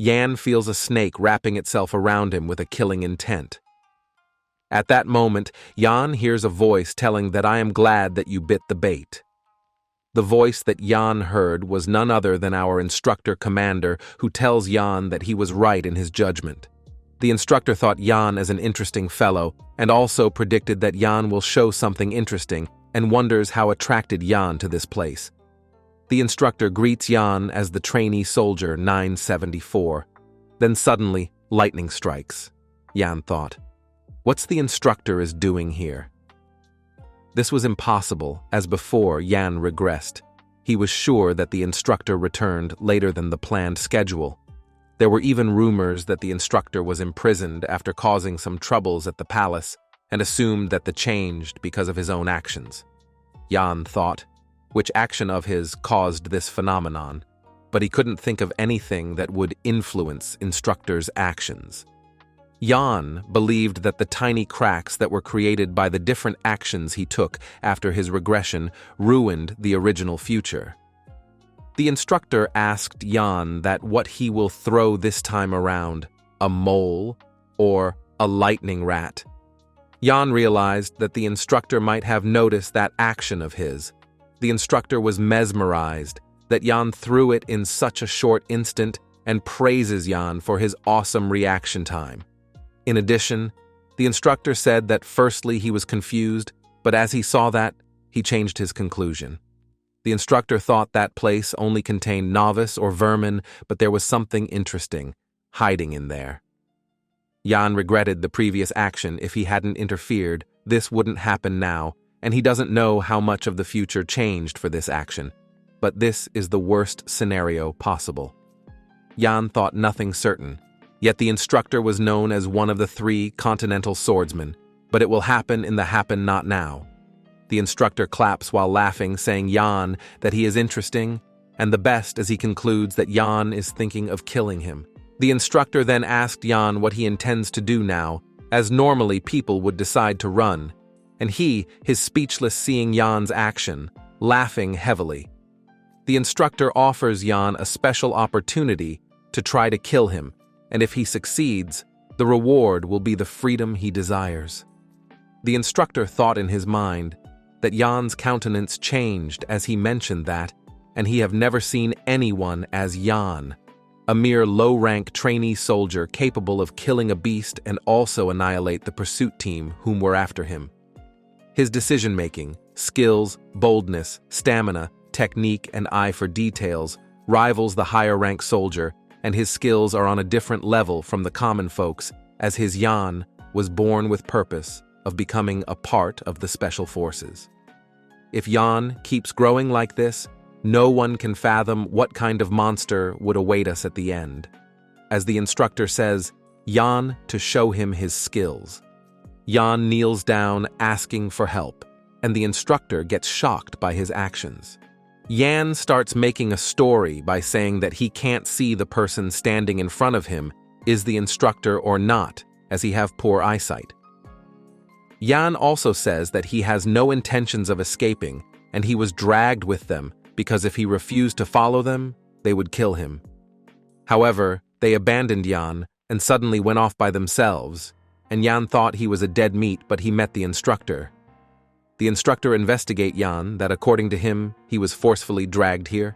Yan feels a snake wrapping itself around him with a killing intent. At that moment, Yan hears a voice telling that I am glad that you bit the bait. The voice that Yan heard was none other than our instructor commander, who tells Yan that he was right in his judgment. The instructor thought Yan as an interesting fellow and also predicted that Yan will show something interesting and wonders how attracted Yan to this place. The instructor greets Yan as the trainee soldier 974. Then suddenly, lightning strikes. Yan thought, "What's the instructor is doing here?" This was impossible, as before Yan regressed. He was sure that the instructor returned later than the planned schedule. There were even rumors that the instructor was imprisoned after causing some troubles at the palace, and assumed that the changed because of his own actions. Yan thought, which action of his caused this phenomenon, but he couldn't think of anything that would influence instructor's actions. Yan believed that the tiny cracks that were created by the different actions he took after his regression ruined the original future. The instructor asked Yan that what he will throw this time around, a mole or a lightning rat. Yan realized that the instructor might have noticed that action of his. The instructor was mesmerized that Yan threw it in such a short instant and praises Yan for his awesome reaction time. In addition, the instructor said that firstly he was confused, but as he saw that, he changed his conclusion. The instructor thought that place only contained novice or vermin, but there was something interesting hiding in there. Yan regretted the previous action. If he hadn't interfered, this wouldn't happen now, and he doesn't know how much of the future changed for this action. But this is the worst scenario possible. Yan thought nothing certain, yet the instructor was known as one of the 3 continental swordsmen, but it will happen in the happen not now. The instructor claps while laughing, saying Yan that he is interesting, and the best as he concludes that Yan is thinking of killing him. The instructor then asked Yan what he intends to do now, as normally people would decide to run, and he, his speechless seeing Yan's action, laughing heavily. The instructor offers Yan a special opportunity to try to kill him, and if he succeeds, the reward will be the freedom he desires. The instructor thought in his mind that Yan's countenance changed as he mentioned that, and he have never seen anyone as Yan, a mere low-rank trainee soldier capable of killing a beast and also annihilate the pursuit team whom were after him. His decision-making, skills, boldness, stamina, technique, and eye for details rivals the higher-rank soldier, and his skills are on a different level from the common folks, as his Yan was born with purpose of becoming a part of the special forces. If Yan keeps growing like this, no one can fathom what kind of monster would await us at the end. As the instructor says, Yan to show him his skills. Yan kneels down asking for help, and the instructor gets shocked by his actions. Yan starts making a story by saying that he can't see the person standing in front of him is the instructor or not, as he have poor eyesight. Yan also says that he has no intentions of escaping, and he was dragged with them because if he refused to follow them, they would kill him. However, they abandoned Yan and suddenly went off by themselves, and Yan thought he was a dead meat, but he met the instructor. The instructor investigated Yan that according to him, he was forcefully dragged here.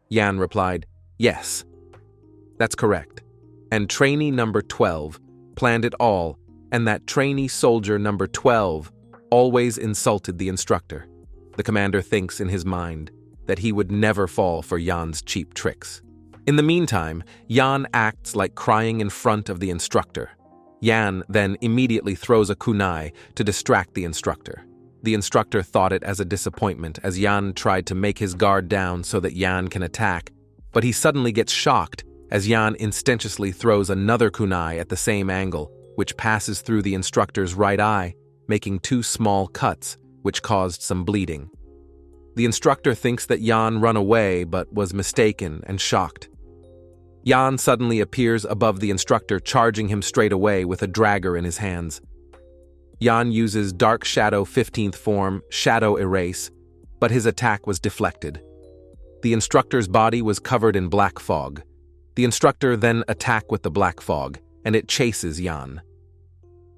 Yan replied, "Yes, that's correct. And trainee number 12 planned it all, and that trainee soldier number 12 always insulted the instructor." The commander thinks in his mind that he would never fall for Yan's cheap tricks. In the meantime, Yan acts like crying in front of the instructor. Yan then immediately throws a kunai to distract the instructor. The instructor thought it as a disappointment as Yan tried to make his guard down so that Yan can attack, but he suddenly gets shocked as Yan instinctually throws another kunai at the same angle, which passes through the instructor's right eye, making 2 small cuts, which caused some bleeding. The instructor thinks that Yan run away but was mistaken and shocked. Yan suddenly appears above the instructor, charging him straight away with a dragger in his hands. Yan uses Dark Shadow 15th form, Shadow Erase, but his attack was deflected. The instructor's body was covered in black fog. The instructor then attack with the black fog, and it chases Jan.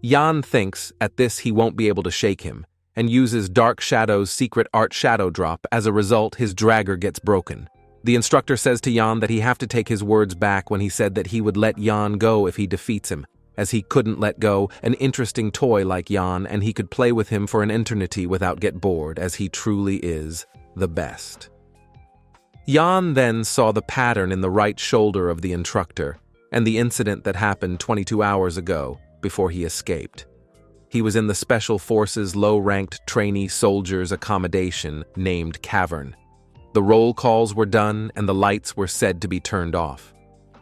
Jan thinks at this he won't be able to shake him, and uses Dark Shadow's secret art shadow drop. As a result, his dragger gets broken. The instructor says to Jan that he have to take his words back when he said that he would let Jan go if he defeats him, as he couldn't let go an interesting toy like Jan, and he could play with him for an eternity without get bored, as he truly is the best. Jan then saw the pattern in the right shoulder of the instructor, and the incident that happened 22 hours ago before he escaped. He was in the Special Forces low-ranked trainee soldiers' accommodation named Cavern. The roll calls were done and the lights were said to be turned off.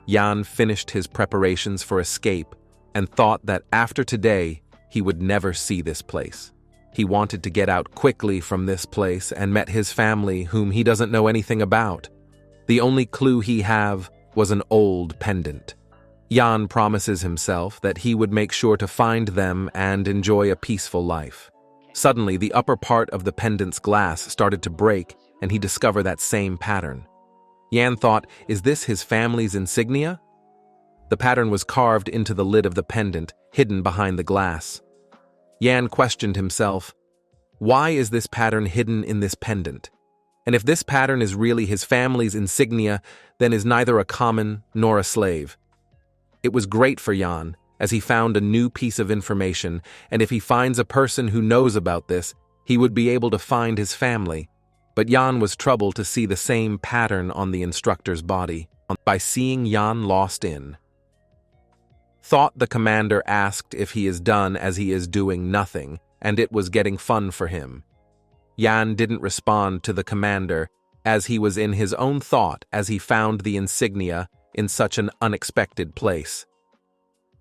Jan finished his preparations for escape and thought that after today he would never see this place. He wanted to get out quickly from this place and met his family, whom he doesn't know anything about. The only clue he have was an old pendant. Jan promises himself that he would make sure to find them and enjoy a peaceful life. Suddenly, the upper part of the pendant's glass started to break, and he discovered that same pattern. Jan thought, is this his family's insignia? The pattern was carved into the lid of the pendant, hidden behind the glass. Jan questioned himself, why is this pattern hidden in this pendant? And if this pattern is really his family's insignia, then is neither a common nor a slave. It was great for Jan, as he found a new piece of information, and if he finds a person who knows about this, he would be able to find his family. But Jan was troubled to see the same pattern on the instructor's body, by seeing Jan lost in. Thought the commander asked if he is done, as he is doing nothing, and it was getting fun for him. Jan didn't respond to the commander, as he was in his own thought as he found the insignia in such an unexpected place.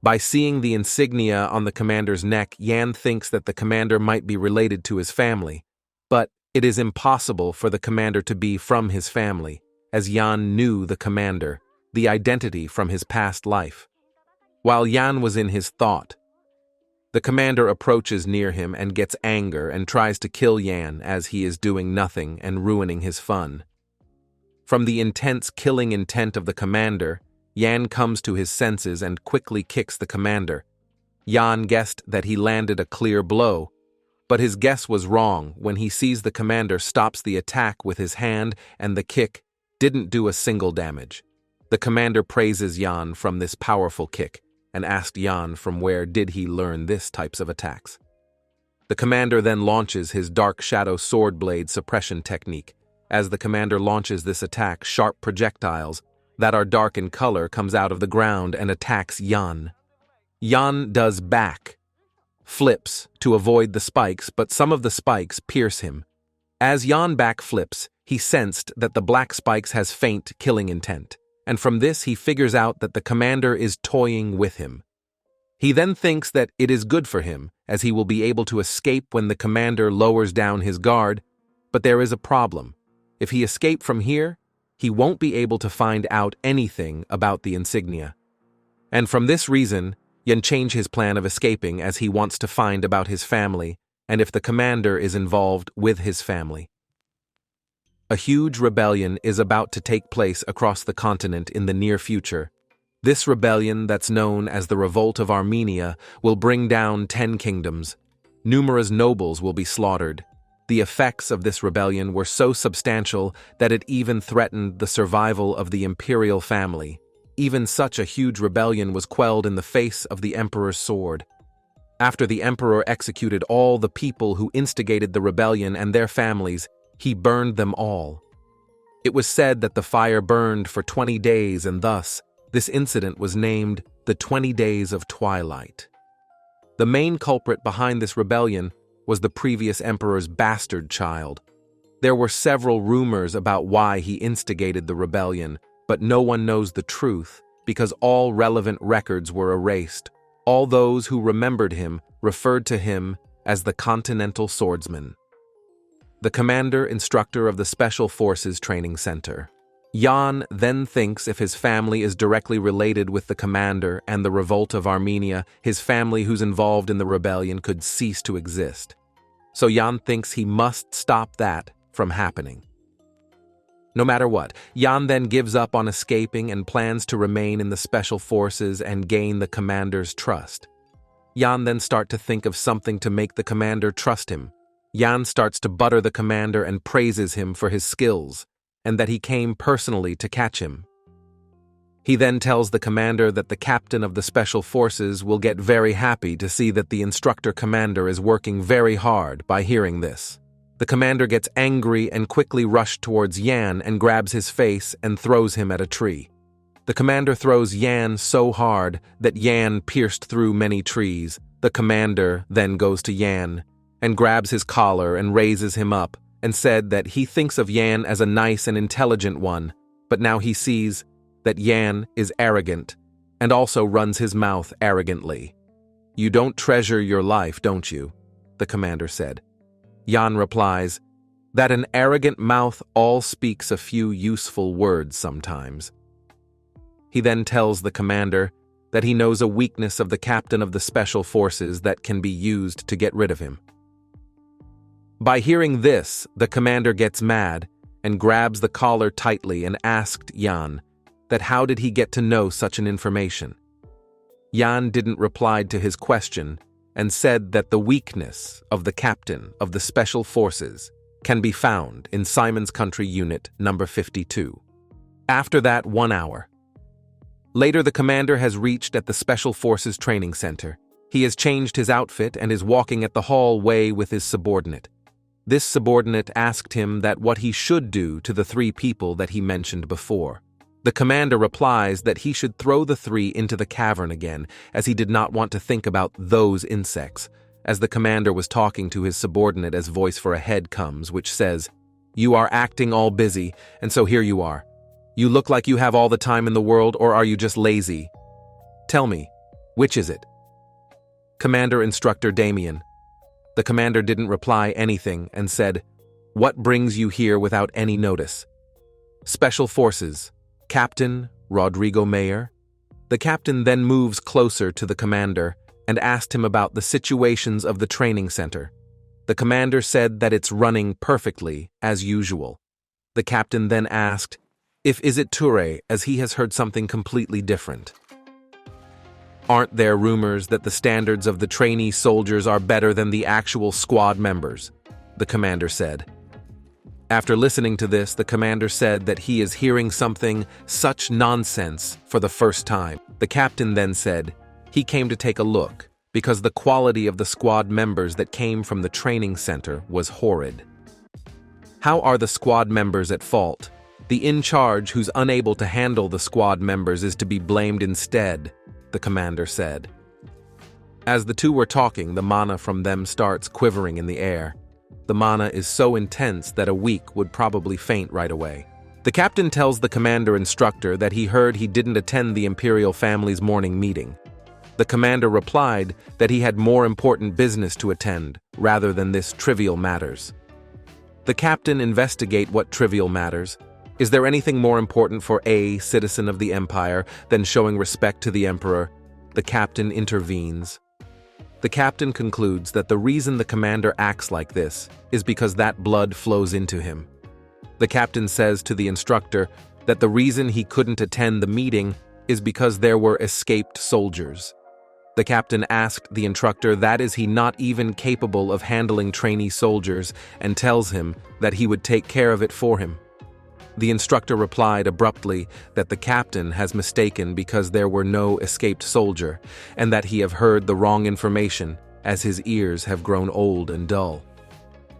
By seeing the insignia on the commander's neck, Jan thinks that the commander might be related to his family, but it is impossible for the commander to be from his family, as Jan knew the commander, the identity from his past life. While Jan was in his thought, the commander approaches near him and gets anger and tries to kill Jan as he is doing nothing and ruining his fun. From the intense killing intent of the commander, Jan comes to his senses and quickly kicks the commander. Jan guessed that he landed a clear blow, but his guess was wrong when he sees the commander stops the attack with his hand and the kick didn't do a single damage. The commander praises Jan from this powerful kick and asked Jan from where did he learn this types of attacks. The commander then launches his Dark Shadow sword blade suppression technique. As the commander launches this attack, sharp projectiles that are dark in color comes out of the ground and attacks Jan. Jan does back flips to avoid the spikes, but some of the spikes pierce him. As Jan back flips, he sensed that the black spikes has faint killing intent, and from this he figures out that the commander is toying with him. He then thinks that it is good for him, as he will be able to escape when the commander lowers down his guard, but there is a problem. If he escapes from here, he won't be able to find out anything about the insignia. And from this reason, Jan changes his plan of escaping, as he wants to find about his family and if the commander is involved with his family. A huge rebellion is about to take place across the continent in the near future. This rebellion, that's known as the Revolt of Armenia, will bring down 10 kingdoms. Numerous nobles will be slaughtered. The effects of this rebellion were so substantial that it even threatened the survival of the imperial family. Even such a huge rebellion was quelled in the face of the emperor's sword. After the emperor executed all the people who instigated the rebellion and their families, he burned them all. It was said that the fire burned for 20 days, and thus, this incident was named the 20 Days of Twilight. The main culprit behind this rebellion was the previous emperor's bastard child. There were several rumors about why he instigated the rebellion, but no one knows the truth because all relevant records were erased. All those who remembered him referred to him as the Continental Swordsman. The commander-instructor of the Special Forces Training Center. Jan then thinks if his family is directly related with the commander and the Revolt of Armenia, his family who's involved in the rebellion could cease to exist. So Jan thinks he must stop that from happening. No matter what, Jan then gives up on escaping and plans to remain in the special forces and gain the commander's trust. Jan then starts to think of something to make the commander trust him. Jan starts to butter the commander and praises him for his skills, and that he came personally to catch him. He then tells the commander that the captain of the special forces will get very happy to see that the instructor commander is working very hard by hearing this. The commander gets angry and quickly rushes towards Jan and grabs his face and throws him at a tree. The commander throws Jan so hard that Jan pierced through many trees. The commander then goes to Jan and grabs his collar and raises him up and said that he thinks of Jan as a nice and intelligent one, but now he sees that Jan is arrogant and also runs his mouth arrogantly. "You don't treasure your life, don't you?" the commander said. Jan replies that an arrogant mouth all speaks a few useful words sometimes. He then tells the commander that he knows a weakness of the captain of the special forces that can be used to get rid of him. By hearing this, the commander gets mad and grabs the collar tightly and asked Jan that how did he get to know such an information. Jan didn't reply to his question and said that the weakness of the captain of the special forces can be found in Simon's Country Unit number 52. After that 1 hour. Later, the commander has reached at the Special Forces Training Center. He has changed his outfit and is walking at the hallway with his subordinate. This subordinate asked him that what he should do to the 3 people that he mentioned before. The commander replies that he should throw the 3 into the cavern again, as he did not want to think about those insects. As the commander was talking to his subordinate, as voice for a head comes, which says, "You are acting all busy, and so here you are. You look like you have all the time in the world, or are you just lazy? Tell me, which is it?" Commander Instructor Damien. The commander didn't reply anything and said, "What brings you here without any notice?" Special Forces, Captain Rodrigo Mayer. The captain then moves closer to the commander and asked him about the situations of the training center. The commander said that it's running perfectly, as usual. The captain then asked if is it Toure, as he has heard something completely different. "Aren't there rumors that the standards of the trainee soldiers are better than the actual squad members?" the commander said. After listening to this, the commander said that he is hearing something such nonsense for the first time. The captain then said he came to take a look because the quality of the squad members that came from the training center was horrid. "How are the squad members at fault? The in-charge who's unable to handle the squad members is to be blamed instead," the commander said. As the two were talking, the mana from them starts quivering in the air. The mana is so intense that a weak would probably faint right away. The captain tells the commander instructor that he heard he didn't attend the imperial family's morning meeting. The commander replied that he had more important business to attend rather than this trivial matters. The captain investigate what trivial matters. Is there anything more important for a citizen of the empire than showing respect to the emperor? The captain intervenes. The captain concludes that the reason the commander acts like this is because that blood flows into him. The captain says to the instructor that the reason he couldn't attend the meeting is because there were escaped soldiers. The captain asked the instructor that is he not even capable of handling trainee soldiers and tells him that he would take care of it for him. The instructor replied abruptly that the captain has mistaken because there were no escaped soldier and that he have heard the wrong information as his ears have grown old and dull.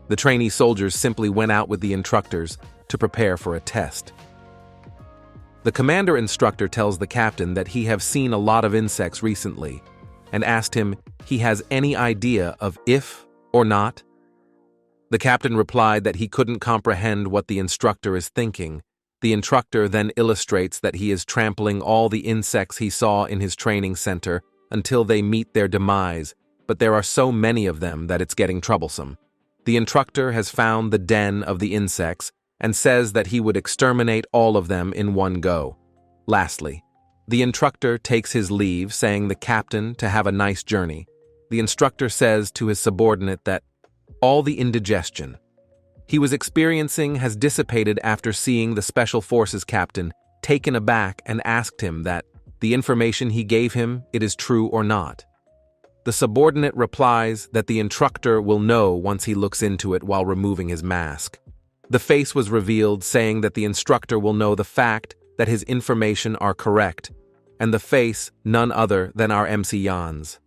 The trainee soldiers simply went out with the instructors to prepare for a test. The commander instructor tells the captain that he have seen a lot of insects recently and asked him he has any idea of if or not. The captain replied that he couldn't comprehend what the instructor is thinking. The instructor then illustrates that he is trampling all the insects he saw in his training center until they meet their demise, but there are so many of them that it's getting troublesome. The instructor has found the den of the insects and says that he would exterminate all of them in one go. Lastly, the instructor takes his leave, saying the captain to have a nice journey. The instructor says to his subordinate that all the indigestion, he was experiencing has dissipated after seeing the Special Forces captain taken aback and asked him that the information he gave him, it is true or not. The subordinate replies that the instructor will know once he looks into it while removing his mask. The face was revealed, saying that the instructor will know the fact that his information are correct, and the face none other than our MC Jan's.